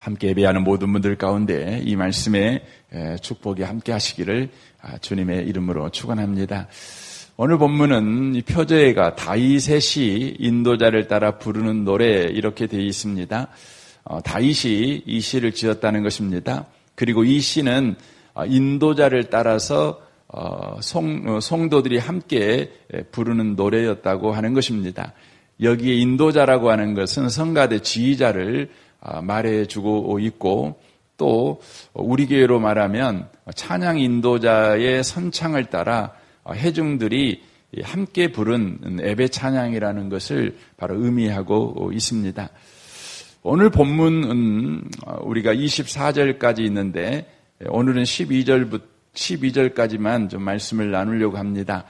함께 예배하는 모든 분들 가운데 이 말씀에 축복이 함께 하시기를 주님의 이름으로 축원합니다. 오늘 본문은 이 표제가 다윗의 인도자를 따라 부르는 노래 이렇게 되어 있습니다. 다윗이 이 시를 지었다는 것입니다. 그리고 이 시는 인도자를 따라서 성도들이 함께 부르는 노래였다고 하는 것입니다. 여기에 인도자라고 하는 것은 성가대 지휘자를 말해주고 있고, 또 우리 교회로 말하면 찬양 인도자의 선창을 따라 회중들이 함께 부른 예배 찬양이라는 것을 바로 의미하고 있습니다. 오늘 본문은 우리가 24절까지 있는데 오늘은 12절까지만 좀 말씀을 나누려고 합니다.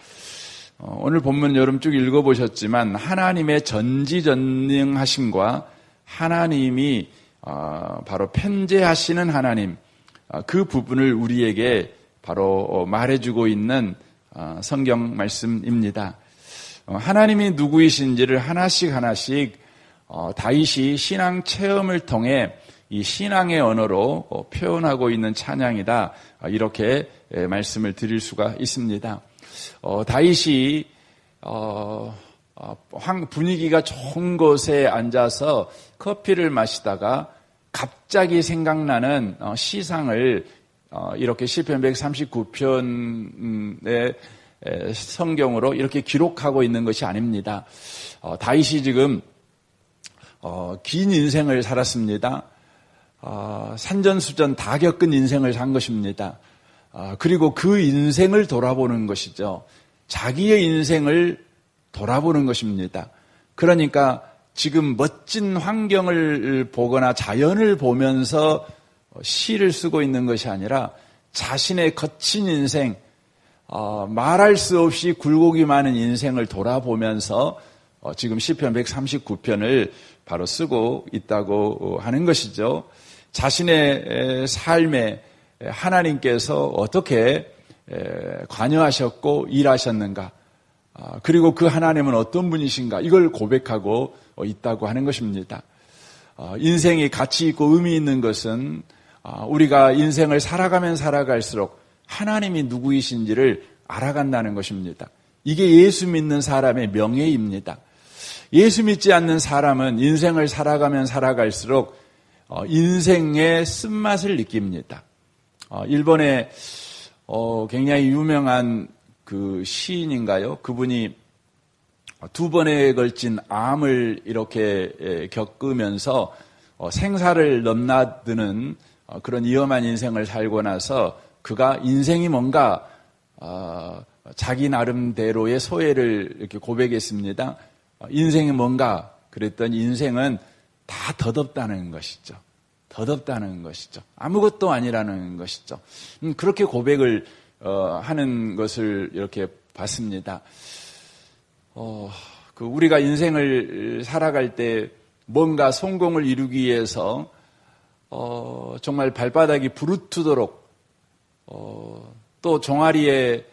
오늘 본문 여러분 쭉 읽어보셨지만 하나님의 전지전능하심과 하나님이 바로 편재하시는 하나님, 그 부분을 우리에게 바로 말해주고 있는 성경 말씀입니다. 하나님이 누구이신지를 하나씩 다윗이 신앙 체험을 통해 이 신앙의 언어로 표현하고 있는 찬양이다, 이렇게 말씀을 드릴 수가 있습니다. 다윗이 분위기가 좋은 곳에 앉아서 커피를 마시다가 갑자기 생각나는 시상을 이렇게 시편 139편의 성경으로 이렇게 기록하고 있는 것이 아닙니다. 다윗이 지금 긴 인생을 살았습니다. 산전수전 다 겪은 인생을 산 것입니다. 그리고 그 인생을 돌아보는 것이죠. 자기의 인생을 돌아보는 것입니다. 그러니까 지금 멋진 환경을 보거나 자연을 보면서 시를 쓰고 있는 것이 아니라 자신의 거친 인생, 말할 수 없이 굴곡이 많은 인생을 돌아보면서 지금 시편 139편을 바로 쓰고 있다고 하는 것이죠. 자신의 삶에 하나님께서 어떻게 관여하셨고 일하셨는가, 그리고 그 하나님은 어떤 분이신가, 이걸 고백하고 있다고 하는 것입니다. 인생이 가치 있고 의미 있는 것은 우리가 인생을 살아가면 살아갈수록 하나님이 누구이신지를 알아간다는 것입니다. 이게 예수 믿는 사람의 명예입니다. 예수 믿지 않는 사람은 인생을 살아가면 살아갈수록 인생의 쓴맛을 느낍니다. 일본의 굉장히 유명한 그 시인인가요? 그분이 2번에 걸친 암을 이렇게 겪으면서 생사를 넘나드는 그런 위험한 인생을 살고 나서 그가 인생이 뭔가 자기 나름대로의 소회를 이렇게 고백했습니다. 인생이 뭔가 그랬더니 인생은 다 덧없다는 것이죠. 덧없다는 것이죠. 아무것도 아니라는 것이죠. 그렇게 고백을 하는 것을 이렇게 봤습니다. 우리가 인생을 살아갈 때 뭔가 성공을 이루기 위해서 정말 발바닥이 부르트도록 또 종아리에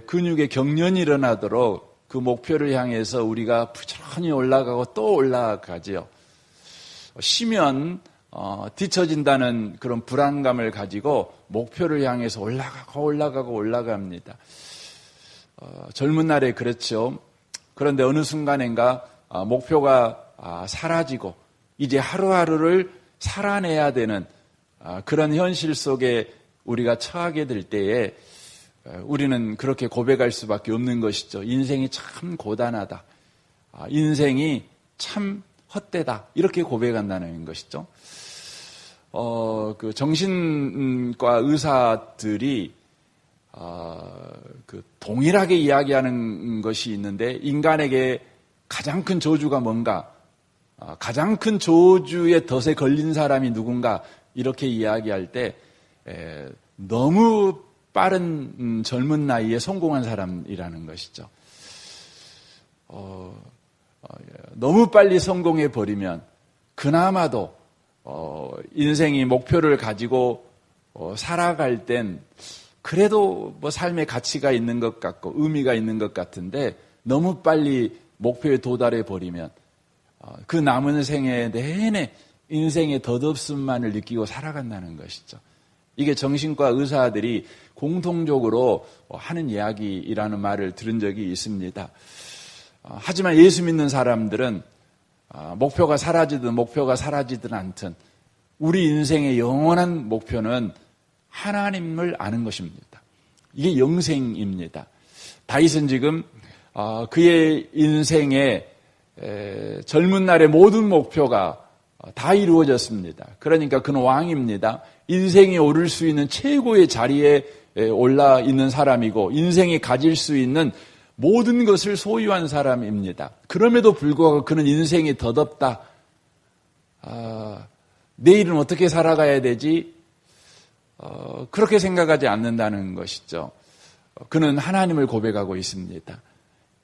근육에 경련이 일어나도록 그 목표를 향해서 우리가 부지런히 올라가고 또 올라가지요. 쉬면 뒤처진다는 그런 불안감을 가지고 목표를 향해서 올라갑니다. 젊은 날에 그렇죠. 그런데 어느 순간인가 목표가 사라지고 이제 하루하루를 살아내야 되는 그런 현실 속에 우리가 처하게 될 때에 우리는 그렇게 고백할 수밖에 없는 것이죠. 인생이 참 고단하다. 인생이 참 헛되다. 이렇게 고백한다는 것이죠. 그 정신과 의사들이 동일하게 이야기하는 것이 있는데, 인간에게 가장 큰 저주가 뭔가, 가장 큰 저주의 덫에 걸린 사람이 누군가, 이렇게 이야기할 때 너무 빠른 젊은 나이에 성공한 사람이라는 것이죠. 너무 빨리 성공해 버리면 그나마도 인생이 목표를 가지고 살아갈 땐 그래도 뭐 삶의 가치가 있는 것 같고 의미가 있는 것 같은데, 너무 빨리 목표에 도달해 버리면 그 남은 생애 내내 인생의 덧없음만을 느끼고 살아간다는 것이죠. 이게 정신과 의사들이 공통적으로 하는 이야기라는 말을 들은 적이 있습니다. 하지만 예수 믿는 사람들은 목표가 사라지든 않든 우리 인생의 영원한 목표는 하나님을 아는 것입니다. 이게 영생입니다. 다윗은 지금 그의 인생의 젊은 날의 모든 목표가 다 이루어졌습니다. 그러니까 그는 왕입니다. 인생이 오를 수 있는 최고의 자리에 올라 있는 사람이고 인생이 가질 수 있는 모든 것을 소유한 사람입니다. 그럼에도 불구하고 그는 인생이 덧없다. 내일은 어떻게 살아가야 되지? 그렇게 생각하지 않는다는 것이죠. 그는 하나님을 고백하고 있습니다.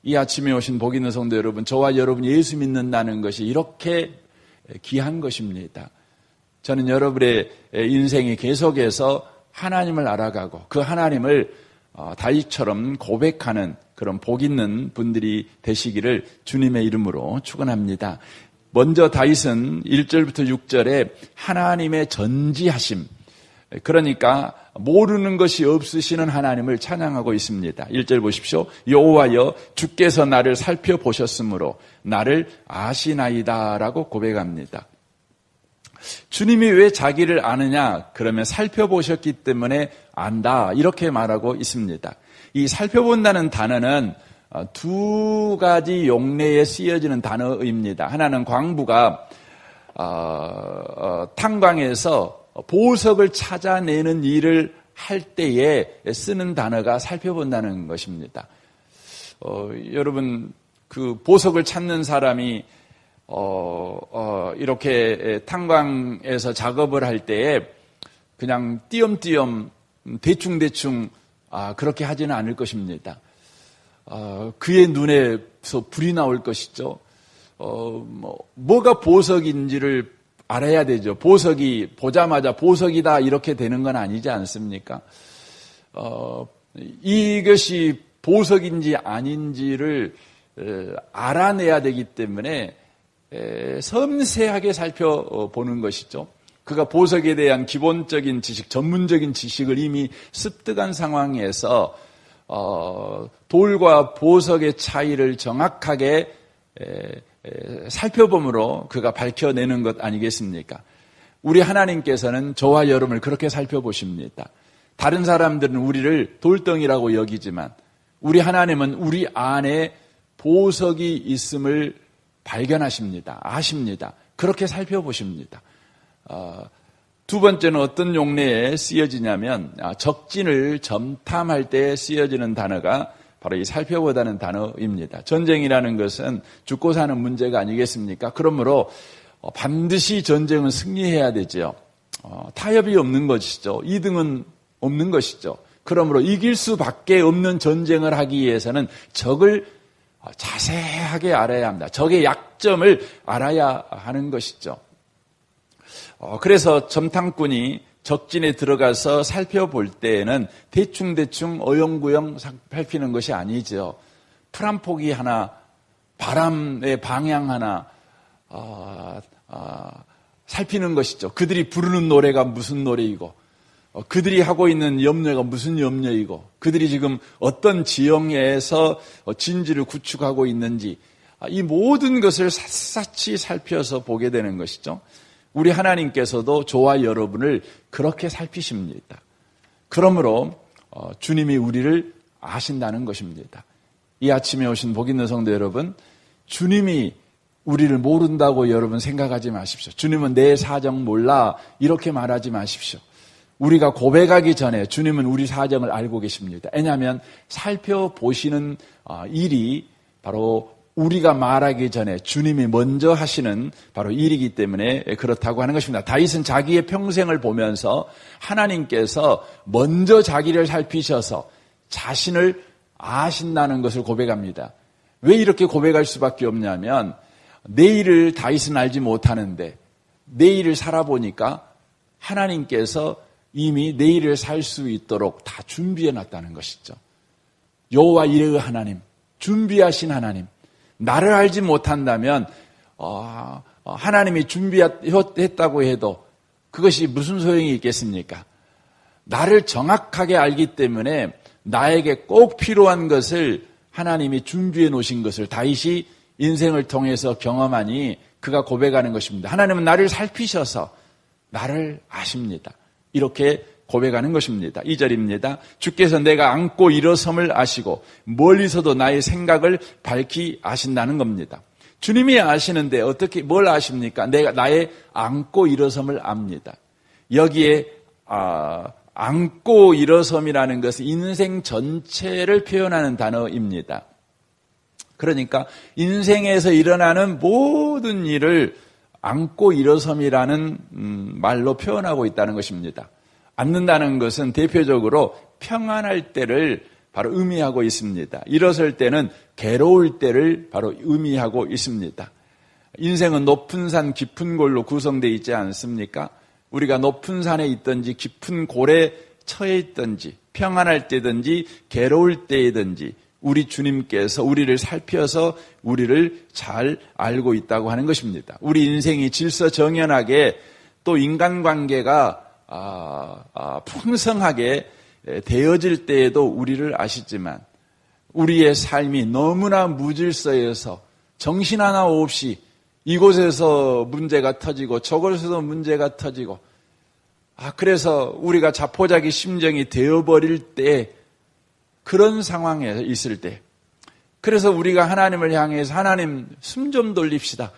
이 아침에 오신 복 있는 성도 여러분, 저와 여러분이 예수 믿는다는 것이 이렇게 귀한 것입니다. 저는 여러분의 인생이 계속해서 하나님을 알아가고 그 하나님을 다윗처럼 고백하는 그런 복 있는 분들이 되시기를 주님의 이름으로 축원합니다. 먼저 다윗은 1절부터 6절에 하나님의 전지하심, 그러니까 모르는 것이 없으시는 하나님을 찬양하고 있습니다. 1절 보십시오. 여호와여 주께서 나를 살펴보셨으므로 나를 아시나이다라고 고백합니다. 주님이 왜 자기를 아느냐? 그러면 살펴보셨기 때문에 안다, 이렇게 말하고 있습니다. 이 살펴본다는 단어는 두 가지 용례에 쓰여지는 단어입니다. 하나는 광부가 탄광에서 보석을 찾아내는 일을 할 때에 쓰는 단어가 살펴본다는 것입니다. 여러분, 그 보석을 찾는 사람이 이렇게 탄광에서 작업을 할 때에 그냥 띄엄띄엄 대충대충 그렇게 하지는 않을 것입니다. 그의 눈에서 불이 나올 것이죠. 뭐가 보석인지를 알아야 되죠. 보석이 보자마자 보석이다 이렇게 되는 건 아니지 않습니까? 이것이 보석인지 아닌지를 알아내야 되기 때문에 섬세하게 살펴보는 것이죠. 그가 보석에 대한 기본적인 지식, 전문적인 지식을 이미 습득한 상황에서 돌과 보석의 차이를 정확하게 살펴봄으로 그가 밝혀내는 것 아니겠습니까? 우리 하나님께서는 저와 여러분을 그렇게 살펴보십니다. 다른 사람들은 우리를 돌덩이라고 여기지만 우리 하나님은 우리 안에 보석이 있음을 발견하십니다. 아십니다. 그렇게 살펴보십니다. 두 번째는 어떤 용례에 쓰여지냐면 적진을 점탐할 때 쓰여지는 단어가 바로 이 살펴보다는 단어입니다. 전쟁이라는 것은 죽고 사는 문제가 아니겠습니까? 그러므로 반드시 전쟁은 승리해야 되죠. 타협이 없는 것이죠. 이등은 없는 것이죠. 그러므로 이길 수밖에 없는 전쟁을 하기 위해서는 적을 자세하게 알아야 합니다. 적의 약점을 알아야 하는 것이죠. 그래서 점탐꾼이 적진에 들어가서 살펴볼 때에는 대충대충 어영부영 살피는 것이 아니죠. 풀 한 포기 하나, 바람의 방향 하나 살피는 것이죠. 그들이 부르는 노래가 무슨 노래이고 그들이 하고 있는 염려가 무슨 염려이고 그들이 지금 어떤 지형에서 진지를 구축하고 있는지 이 모든 것을 샅샅이 살펴서 보게 되는 것이죠. 우리 하나님께서도 저와 여러분을 그렇게 살피십니다. 그러므로 주님이 우리를 아신다는 것입니다. 이 아침에 오신 복 있는 성도 여러분, 주님이 우리를 모른다고 여러분 생각하지 마십시오. 주님은 내 사정 몰라 이렇게 말하지 마십시오. 우리가 고백하기 전에 주님은 우리 사정을 알고 계십니다. 왜냐하면 살펴보시는 일이 바로 우리가 말하기 전에 주님이 먼저 하시는 바로 일이기 때문에 그렇다고 하는 것입니다. 다윗은 자기의 평생을 보면서 하나님께서 먼저 자기를 살피셔서 자신을 아신다는 것을 고백합니다. 왜 이렇게 고백할 수밖에 없냐면 내일을 다윗은 알지 못하는데 내일을 살아보니까 하나님께서 이미 내일을 살 수 있도록 다 준비해놨다는 것이죠. 여호와 이레의 하나님, 준비하신 하나님. 나를 알지 못한다면 하나님이 준비했다고 해도 그것이 무슨 소용이 있겠습니까? 나를 정확하게 알기 때문에 나에게 꼭 필요한 것을 하나님이 준비해 놓으신 것을 다윗이 인생을 통해서 경험하니 그가 고백하는 것입니다. 하나님은 나를 살피셔서 나를 아십니다. 이렇게 고백하는 것입니다. 2절입니다. 주께서 내가 앉고 일어섬을 아시고 멀리서도 나의 생각을 밝히 아신다는 겁니다. 주님이 아시는데 어떻게 뭘 아십니까? 내가 나의 앉고 일어섬을 압니다. 여기에 앉고 일어섬이라는 것은 인생 전체를 표현하는 단어입니다. 그러니까 인생에서 일어나는 모든 일을 앉고 일어섬이라는 말로 표현하고 있다는 것입니다. 앉는다는 것은 대표적으로 평안할 때를 바로 의미하고 있습니다. 일어설 때는 괴로울 때를 바로 의미하고 있습니다. 인생은 높은 산 깊은 골로 구성되어 있지 않습니까? 우리가 높은 산에 있든지 깊은 골에 처해 있든지 평안할 때든지 괴로울 때든지 우리 주님께서 우리를 살펴서 우리를 잘 알고 있다고 하는 것입니다. 우리 인생이 질서정연하게 또 인간관계가 풍성하게 되어질 때에도 우리를 아시지만 우리의 삶이 너무나 무질서해서 정신 하나 없이 이곳에서 문제가 터지고 저곳에서 문제가 터지고 그래서 우리가 자포자기 심정이 되어버릴 때 그런 상황에 있을 때 그래서 우리가 하나님을 향해서 하나님 숨 좀 돌립시다.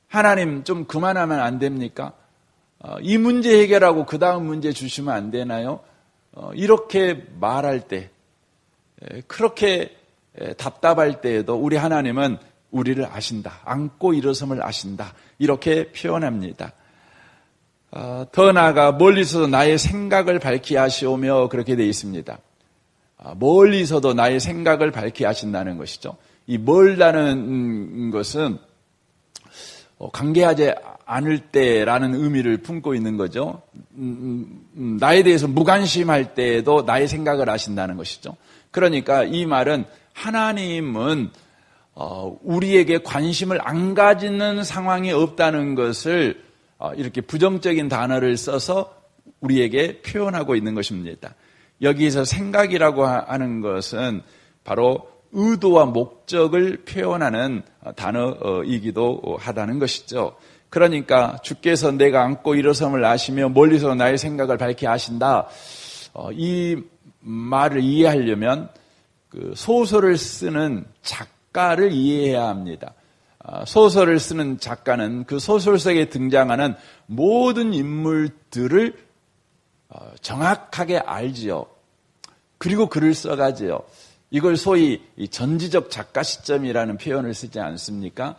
하나님 좀 그만하면 안 됩니까? 이 문제 해결하고 그 다음 문제 주시면 안 되나요? 이렇게 말할 때 그렇게 답답할 때에도 우리 하나님은 우리를 아신다. 앉고 일어섬을 아신다. 이렇게 표현합니다. 더 나아가 멀리서도 나의 생각을 밝히 하시오며 그렇게 되어 있습니다. 멀리서도 나의 생각을 밝히 하신다는 것이죠. 이 멀다는 것은 관계하지 않을 때라는 의미를 품고 있는 거죠. 나에 대해서 무관심할 때에도 나의 생각을 하신다는 것이죠. 그러니까 이 말은 하나님은 우리에게 관심을 안 가지는 상황이 없다는 것을 이렇게 부정적인 단어를 써서 우리에게 표현하고 있는 것입니다. 여기서 생각이라고 하는 것은 바로 의도와 목적을 표현하는 단어이기도 하다는 것이죠. 그러니까 주께서 내가 앉고 일어섬을 아시며 멀리서 나의 생각을 밝히 아신다. 이 말을 이해하려면 그 소설을 쓰는 작가를 이해해야 합니다. 소설을 쓰는 작가는 그 소설 속에 등장하는 모든 인물들을 정확하게 알지요. 그리고 글을 써가지요. 이걸 소위 전지적 작가 시점이라는 표현을 쓰지 않습니까?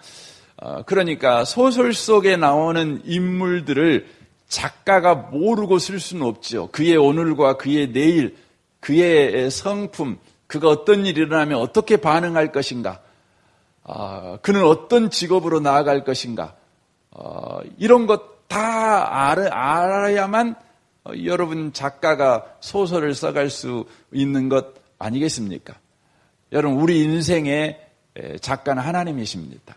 그러니까 소설 속에 나오는 인물들을 작가가 모르고 쓸 수는 없죠. 그의 오늘과 그의 내일, 그의 성품, 그가 어떤 일이 일어나면 어떻게 반응할 것인가, 그는 어떤 직업으로 나아갈 것인가, 이런 것 다 알아야만 여러분 작가가 소설을 써갈 수 있는 것 아니겠습니까? 여러분 우리 인생의 작가는 하나님이십니다.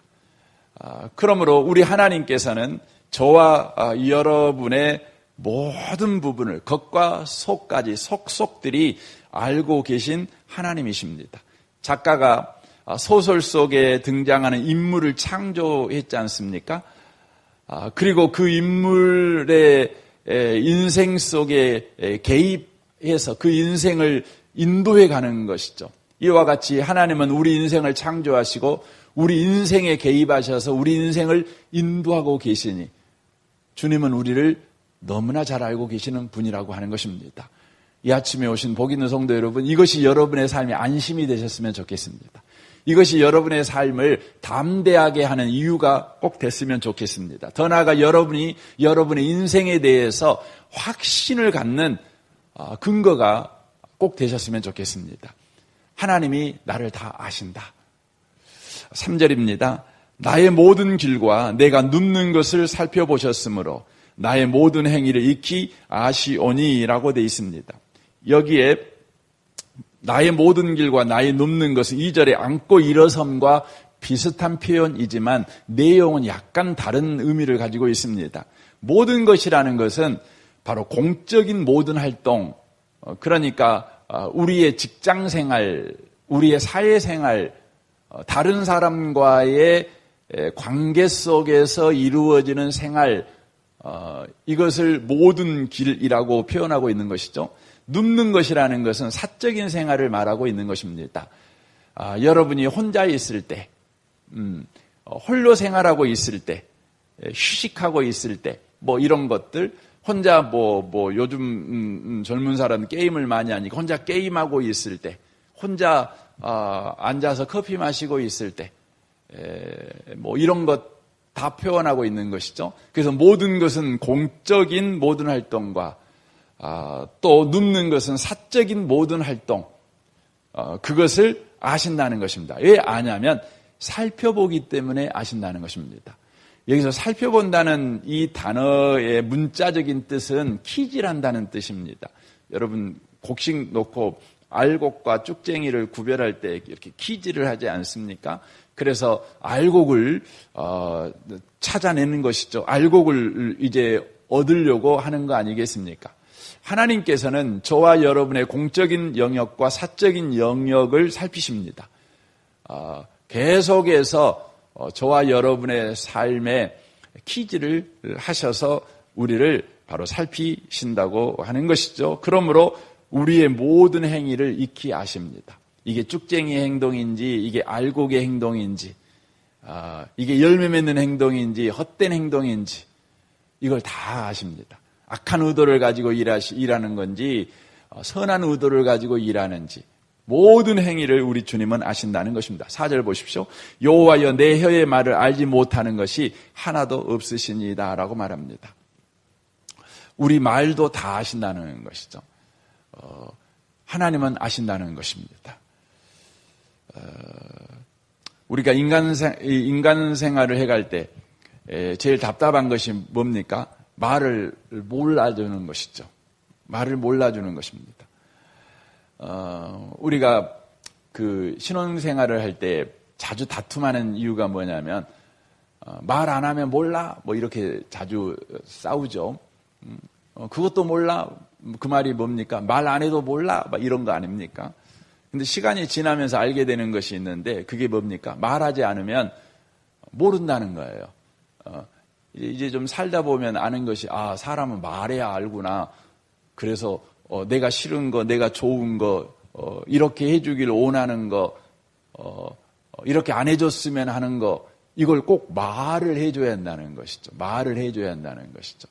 그러므로 우리 하나님께서는 저와 여러분의 모든 부분을 겉과 속까지 속속들이 알고 계신 하나님이십니다. 작가가 소설 속에 등장하는 인물을 창조했지 않습니까? 그리고 그 인물의 인생 속에 개입해서 그 인생을 인도해 가는 것이죠. 이와 같이 하나님은 우리 인생을 창조하시고 우리 인생에 개입하셔서 우리 인생을 인도하고 계시니 주님은 우리를 너무나 잘 알고 계시는 분이라고 하는 것입니다. 이 아침에 오신 복 있는 성도 여러분, 이것이 여러분의 삶의 안심이 되셨으면 좋겠습니다. 이것이 여러분의 삶을 담대하게 하는 이유가 꼭 됐으면 좋겠습니다. 더 나아가 여러분이 여러분의 인생에 대해서 확신을 갖는 근거가 꼭 되셨으면 좋겠습니다. 하나님이 나를 다 아신다. 3절입니다. 나의 모든 길과 내가 눕는 것을 살펴보셨으므로 나의 모든 행위를 익히 아시오니라고 되어 있습니다. 여기에 나의 모든 길과 나의 눕는 것은 2절에 앉고 일어섬과 비슷한 표현이지만 내용은 약간 다른 의미를 가지고 있습니다. 모든 것이라는 것은 바로 공적인 모든 활동, 그러니까 우리의 직장생활, 우리의 사회생활, 다른 사람과의 관계 속에서 이루어지는 생활, 이것을 모든 길이라고 표현하고 있는 것이죠. 눕는 것이라는 것은 사적인 생활을 말하고 있는 것입니다. 여러분이 혼자 있을 때, 홀로 생활하고 있을 때, 휴식하고 있을 때, 뭐 이런 것들, 혼자 요즘 젊은 사람은 게임을 많이 하니까 혼자 게임하고 있을 때, 혼자 앉아서 커피 마시고 있을 때, 뭐 이런 것 다 표현하고 있는 것이죠. 그래서 모든 것은 공적인 모든 활동과 또 눕는 것은 사적인 모든 활동, 그것을 아신다는 것입니다. 왜 아냐면 살펴보기 때문에 아신다는 것입니다. 여기서 살펴본다는 이 단어의 문자적인 뜻은 키질한다는 뜻입니다. 여러분 곡식 놓고 알곡과 쭉쟁이를 구별할 때 이렇게 키질을 하지 않습니까? 그래서 알곡을 찾아내는 것이죠. 알곡을 이제 얻으려고 하는 거 아니겠습니까? 하나님께서는 저와 여러분의 공적인 영역과 사적인 영역을 살피십니다. 계속해서 저와 여러분의 삶에 키질을 하셔서 우리를 바로 살피신다고 하는 것이죠. 그러므로 우리의 모든 행위를 익히 아십니다. 이게 쭉쟁이의 행동인지, 이게 알곡의 행동인지, 이게 열매 맺는 행동인지, 헛된 행동인지, 이걸 다 아십니다. 악한 의도를 가지고 일하는 건지, 선한 의도를 가지고 일하는지, 모든 행위를 우리 주님은 아신다는 것입니다. 4절 보십시오. 여호와여 내 혀의 말을 알지 못하는 것이 하나도 없으시니이다 라고 말합니다. 우리 말도 다 아신다는 것이죠. 하나님은 아신다는 것입니다. 우리가 인간 생활을 해갈 때 제일 답답한 것이 뭡니까? 말을 몰라주는 것이죠. 말을 몰라주는 것입니다. 우리가 그 신혼생활을 할 때 자주 다툼하는 이유가 뭐냐면 말 안 하면 몰라 뭐 이렇게 자주 싸우죠. 그것도 몰라 그 말이 뭡니까? 말 안 해도 몰라 막 이런 거 아닙니까? 근데 시간이 지나면서 알게 되는 것이 있는데 그게 뭡니까? 말하지 않으면 모른다는 거예요. 이제 좀 살다 보면 아는 것이 사람은 말해야 알구나. 그래서 내가 싫은 거, 내가 좋은 거, 이렇게 해주길 원하는 거, 이렇게 안 해줬으면 하는 거, 이걸 꼭 말을 해줘야 한다는 것이죠. 말을 해줘야 한다는 것이죠.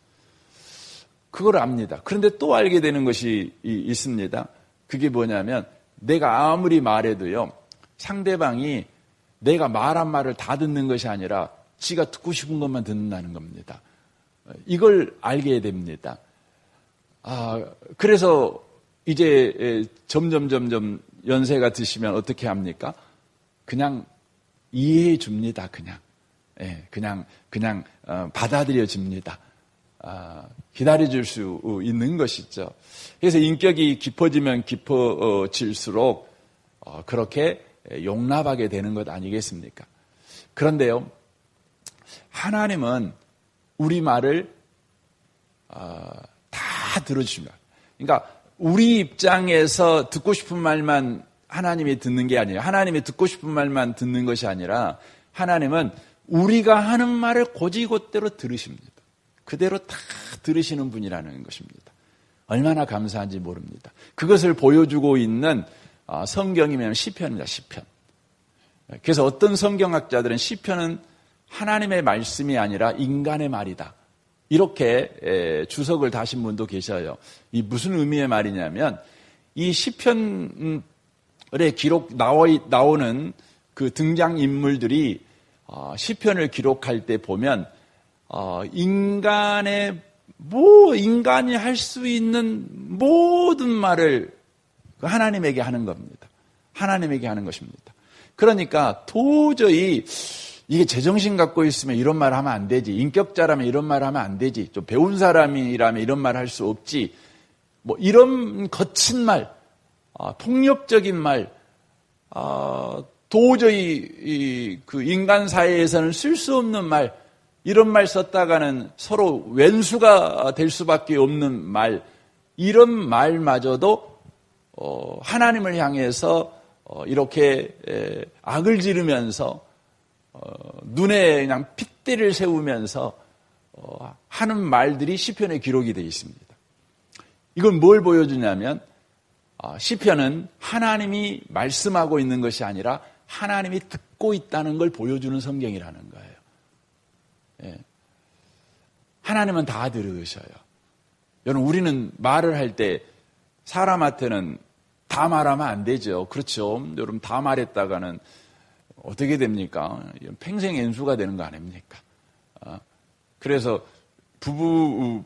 그걸 압니다. 그런데 또 알게 되는 것이 있습니다. 그게 뭐냐면 내가 아무리 말해도요, 상대방이 내가 말한 말을 다 듣는 것이 아니라 지가 듣고 싶은 것만 듣는다는 겁니다. 이걸 알게 됩니다. 그래서 이제 점점 연세가 드시면 어떻게 합니까? 그냥 이해해 줍니다. 그냥 받아들여 줍니다. 기다려 줄 수 있는 것이죠. 그래서 인격이 깊어지면 깊어질수록 그렇게 용납하게 되는 것 아니겠습니까? 그런데요, 하나님은 우리 말을 다 들어주십니다. 그러니까 우리 입장에서 듣고 싶은 말만 하나님이 듣는 게 아니에요. 하나님이 듣고 싶은 말만 듣는 것이 아니라 하나님은 우리가 하는 말을 곧이곧대로 들으십니다. 그대로 다 들으시는 분이라는 것입니다. 얼마나 감사한지 모릅니다. 그것을 보여주고 있는 성경이면 시편입니다. 시편. 그래서 어떤 성경학자들은 시편은 하나님의 말씀이 아니라 인간의 말이다. 이렇게 주석을 다신 분도 계셔요. 이 무슨 의미의 말이냐면 이 시편에 나오는 그 등장인물들이 시편을 기록할 때 보면 인간이 할 수 있는 모든 말을 하나님에게 하는 겁니다. 하나님에게 하는 것입니다. 그러니까 도저히 이게 제정신 갖고 있으면 이런 말 하면 안 되지. 인격자라면 이런 말 하면 안 되지. 좀 배운 사람이라면 이런 말 할 수 없지. 뭐 이런 거친 말, 폭력적인 말, 도저히 그 인간 사회에서는 쓸 수 없는 말, 이런 말 썼다가는 서로 왼수가 될 수밖에 없는 말, 이런 말마저도 하나님을 향해서 이렇게 악을 지르면서 눈에 그냥 핏대를 세우면서 하는 말들이 시편에 기록이 되어 있습니다. 이건 뭘 보여주냐면 시편은 하나님이 말씀하고 있는 것이 아니라 하나님이 듣고 있다는 걸 보여주는 성경이라는 거예요. 예. 하나님은 다 들으셔요. 여러분, 우리는 말을 할 때 사람한테는 다 말하면 안 되죠. 그렇죠. 여러분, 다 말했다가는 어떻게 됩니까? 평생 연수가 되는 거 아닙니까? 그래서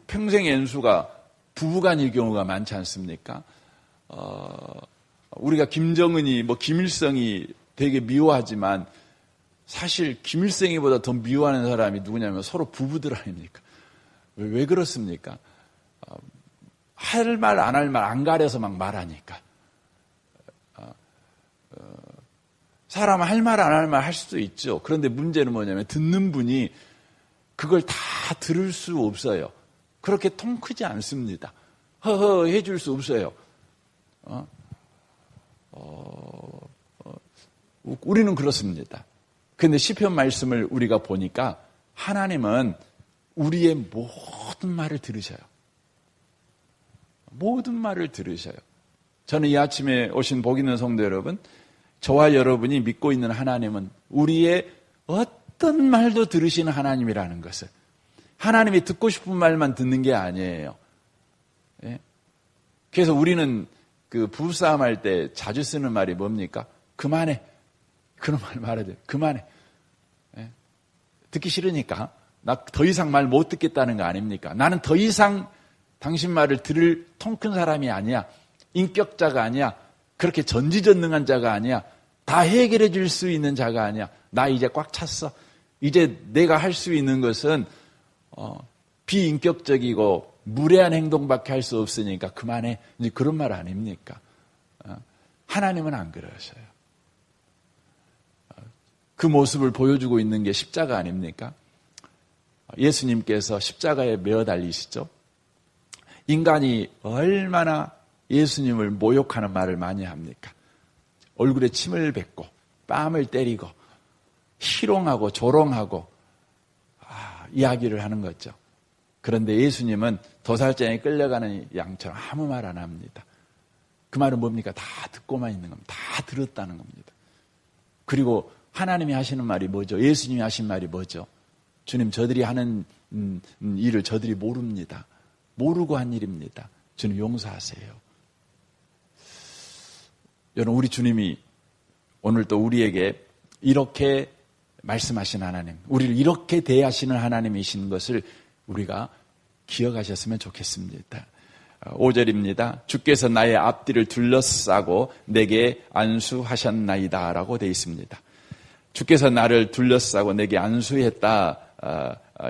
평생 연수가 부부간일 경우가 많지 않습니까? 우리가 김정은이, 김일성이 되게 미워하지만 사실 김일성이보다 더 미워하는 사람이 누구냐면 서로 부부들 아닙니까? 왜 그렇습니까? 할 말, 안 할 말, 안 가려서 막 말하니까. 사람은 할 말, 안 할 말 할 수도 있죠. 그런데 문제는 뭐냐면 듣는 분이 그걸 다 들을 수 없어요. 그렇게 통 크지 않습니다. 허허 해줄 수 없어요. 우리는 그렇습니다. 그런데 시편 말씀을 우리가 보니까 하나님은 우리의 모든 말을 들으셔요. 모든 말을 들으셔요. 저는 이 아침에 오신 복 있는 성도 여러분, 저와 여러분이 믿고 있는 하나님은 우리의 어떤 말도 들으시는 하나님이라는 것을, 하나님이 듣고 싶은 말만 듣는 게 아니에요. 예? 그래서 우리는 그 부부싸움 할 때 자주 쓰는 말이 뭡니까? 그만해. 그런 말 말해야 돼. 그만해. 예? 듣기 싫으니까. 나 더 이상 말 못 듣겠다는 거 아닙니까? 나는 더 이상 당신 말을 들을 통 큰 사람이 아니야. 인격자가 아니야. 그렇게 전지전능한 자가 아니야. 다 해결해 줄 수 있는 자가 아니야. 나 이제 꽉 찼어. 이제 내가 할 수 있는 것은 비인격적이고 무례한 행동밖에 할 수 없으니까 그만해. 이제 그런 말 아닙니까? 하나님은 안 그러셔요. 그 모습을 보여주고 있는 게 십자가 아닙니까? 예수님께서 십자가에 매어 달리시죠. 인간이 얼마나 예수님을 모욕하는 말을 많이 합니까? 얼굴에 침을 뱉고 뺨을 때리고 희롱하고 조롱하고 이야기를 하는 거죠. 그런데 예수님은 도살장에 끌려가는 양처럼 아무 말 안 합니다. 그 말은 뭡니까? 다 듣고만 있는 겁니다. 다 들었다는 겁니다. 그리고 하나님이 하시는 말이 뭐죠? 예수님이 하신 말이 뭐죠? 주님, 저들이 하는 일을 저들이 모릅니다. 모르고 한 일입니다. 주님 용서하세요. 여러분, 우리 주님이 오늘 또 우리에게 이렇게 말씀하신 하나님, 우리를 이렇게 대하시는 하나님이신 것을 우리가 기억하셨으면 좋겠습니다. 5절입니다. 주께서 나의 앞뒤를 둘러싸고 내게 안수하셨나이다 라고 되어 있습니다. 주께서 나를 둘러싸고 내게 안수했다.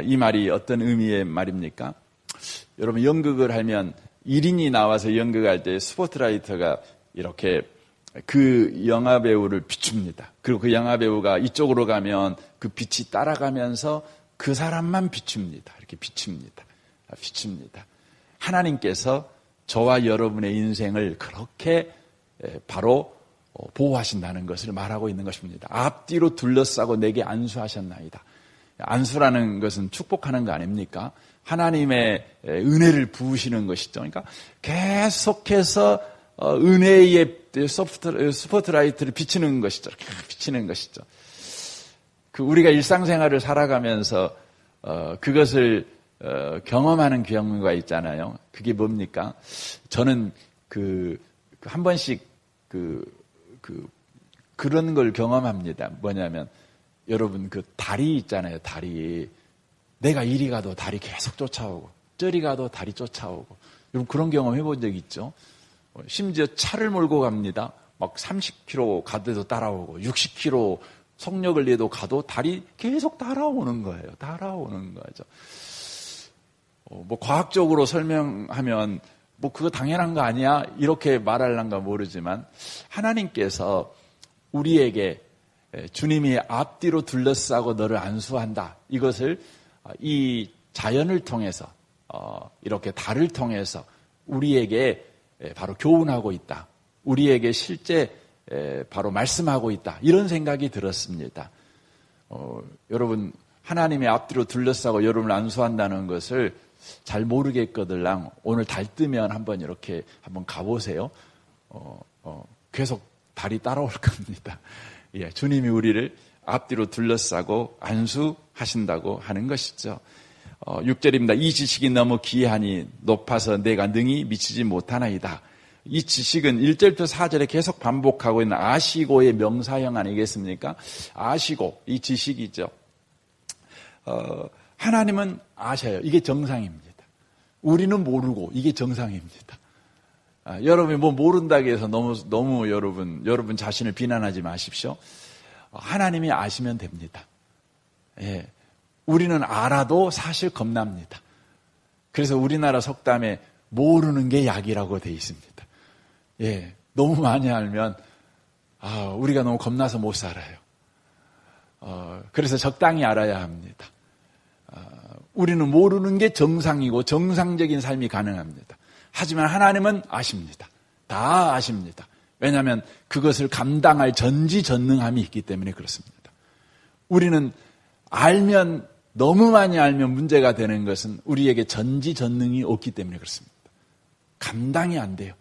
이 말이 어떤 의미의 말입니까? 여러분, 연극을 하면 1인이 나와서 연극할 때 스포트라이터가 이렇게 그 영화 배우를 비춥니다. 그리고 그 영화 배우가 이쪽으로 가면 그 빛이 따라가면서 그 사람만 비춥니다. 이렇게 비춥니다. 하나님께서 저와 여러분의 인생을 그렇게 바로 보호하신다는 것을 말하고 있는 것입니다. 앞뒤로 둘러싸고 내게 안수하셨나이다. 안수라는 것은 축복하는 거 아닙니까? 하나님의 은혜를 부으시는 것이죠. 그러니까 계속해서 은혜의 스포트라이트를 비치는 것이죠. 이렇게 비치는 것이죠. 우리가 일상생활을 살아가면서 그것을 경험하는 경우가 있잖아요. 그게 뭡니까? 저는 한 번씩 그런 걸 경험합니다. 뭐냐면 여러분 다리 있잖아요. 다리. 내가 이리 가도 다리 계속 쫓아오고 저리 가도 다리 쫓아오고. 여러분 그런 경험 해본 적 있죠? 심지어 차를 몰고 갑니다. 막 30km 가도 따라오고 60km 속력을 내도 가도 다리 계속 따라오는 거예요. 따라오는 거죠. 과학적으로 설명하면 그거 당연한 거 아니야? 이렇게 말할란가 모르지만 하나님께서 우리에게 주님이 앞뒤로 둘러싸고 너를 안수한다. 이것을 이 자연을 통해서 이렇게 달을 통해서 우리에게 바로 교훈하고 있다. 우리에게 실제 바로 말씀하고 있다. 이런 생각이 들었습니다. 여러분 하나님의 앞뒤로 둘러싸고 여러분을 안수한다는 것을 잘 모르겠거들랑 오늘 달 뜨면 한번 이렇게 한번 가보세요. 계속 달이 따라올 겁니다. 예, 주님이 우리를 앞뒤로 둘러싸고 안수하신다고 하는 것이죠. 6절입니다. 이 지식이 너무 귀하니 높아서 내가 능히 미치지 못하나이다. 이 지식은 1절부터 4절에 계속 반복하고 있는 아시고의 명사형 아니겠습니까? 아시고, 이 지식이죠. 하나님은 아셔요. 이게 정상입니다. 우리는 모르고 이게 정상입니다. 여러분이 뭐 모른다고 해서 너무 여러분 자신을 비난하지 마십시오. 하나님이 아시면 됩니다. 예. 우리는 알아도 사실 겁납니다. 그래서 우리나라 속담에 모르는 게 약이라고 돼 있습니다. 예. 너무 많이 알면, 우리가 너무 겁나서 못 살아요. 그래서 적당히 알아야 합니다. 우리는 모르는 게 정상이고 정상적인 삶이 가능합니다. 하지만 하나님은 아십니다. 다 아십니다. 왜냐하면 그것을 감당할 전지전능함이 있기 때문에 그렇습니다. 우리는 너무 많이 알면 문제가 되는 것은 우리에게 전지전능이 없기 때문에 그렇습니다. 감당이 안 돼요.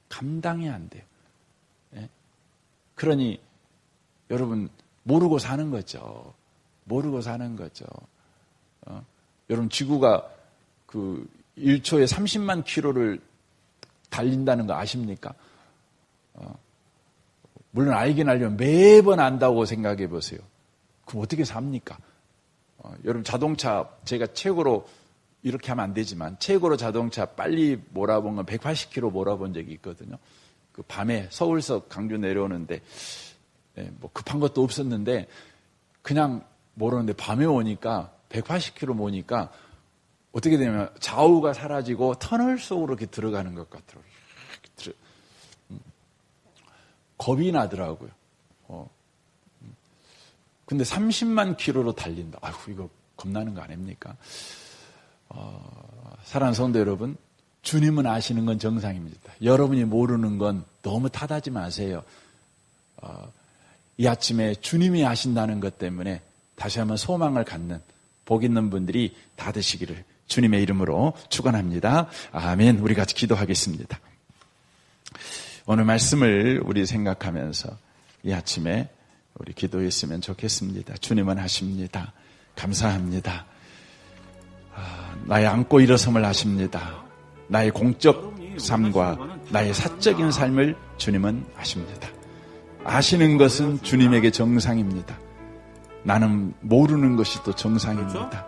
감당이 안 돼요. 예? 그러니 여러분 모르고 사는 거죠. 모르고 사는 거죠. 여러분 지구가 그 1초에 30만 킬로를 달린다는 거 아십니까? 물론 알긴 알려면 매번 안다고 생각해 보세요. 그럼 어떻게 삽니까? 여러분 자동차 제가 최고로 이렇게 하면 안 되지만 최고로 자동차 빨리 몰아본 건 180km 몰아본 적이 있거든요. 그 밤에 서울서 강주 내려오는데 뭐 급한 것도 없었는데 그냥 모르는데 밤에 오니까 180km 모니까 어떻게 되냐면 좌우가 사라지고 터널 속으로 이렇게 들어가는 것 같더라고요. 겁이 나더라고요. 근데 30만 킬로로 달린다. 아이고, 이거 겁나는 거 아닙니까? 사랑하는 성도 여러분, 주님은 아시는 건 정상입니다. 여러분이 모르는 건 너무 탓하지 마세요. 이 아침에 주님이 아신다는 것 때문에 다시 한번 소망을 갖는 복 있는 분들이 다 되시기를 주님의 이름으로 축원합니다. 아멘. 우리 같이 기도하겠습니다. 오늘 말씀을 우리 생각하면서 이 아침에 우리 기도했으면 좋겠습니다. 주님은 하십니다. 감사합니다. 나의 안고 일어섬을 아십니다. 나의 공적 삶과 나의 사적인 삶을 주님은 아십니다. 아시는 것은 주님에게 정상입니다. 나는 모르는 것이 또 정상입니다.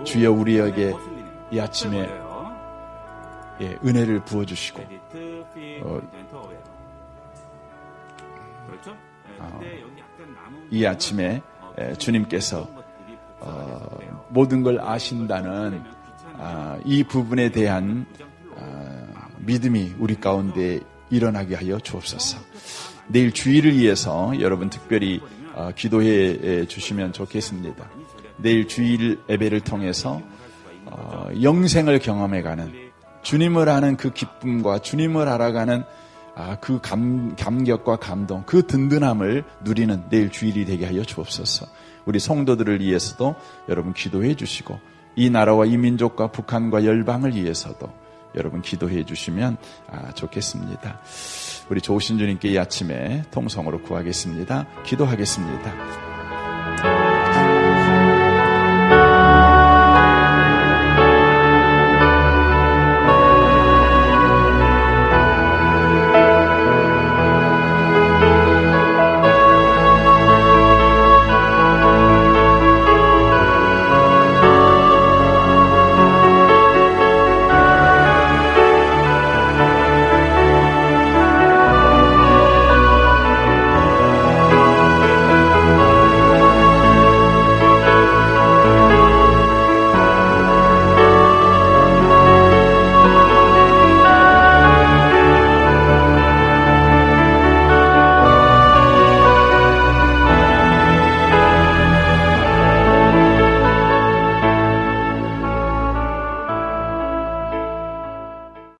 주여 우리에게 이 아침에 은혜를 부어주시고 이 아침에 주님께서 모든 걸 아신다는 이 부분에 대한 믿음이 우리 가운데 일어나게 하여 주옵소서. 내일 주일을 위해서 여러분 특별히 기도해 주시면 좋겠습니다. 내일 주일 예배를 통해서 영생을 경험해가는 주님을 아는 그 기쁨과 주님을 알아가는 그 감격과 감동, 그 든든함을 누리는 내일 주일이 되게 하여 주옵소서. 우리 성도들을 위해서도 여러분 기도해 주시고 이 나라와 이 민족과 북한과 열방을 위해서도 여러분 기도해 주시면 좋겠습니다. 우리 좋으신 주님께 이 아침에 통성으로 구하겠습니다. 기도하겠습니다.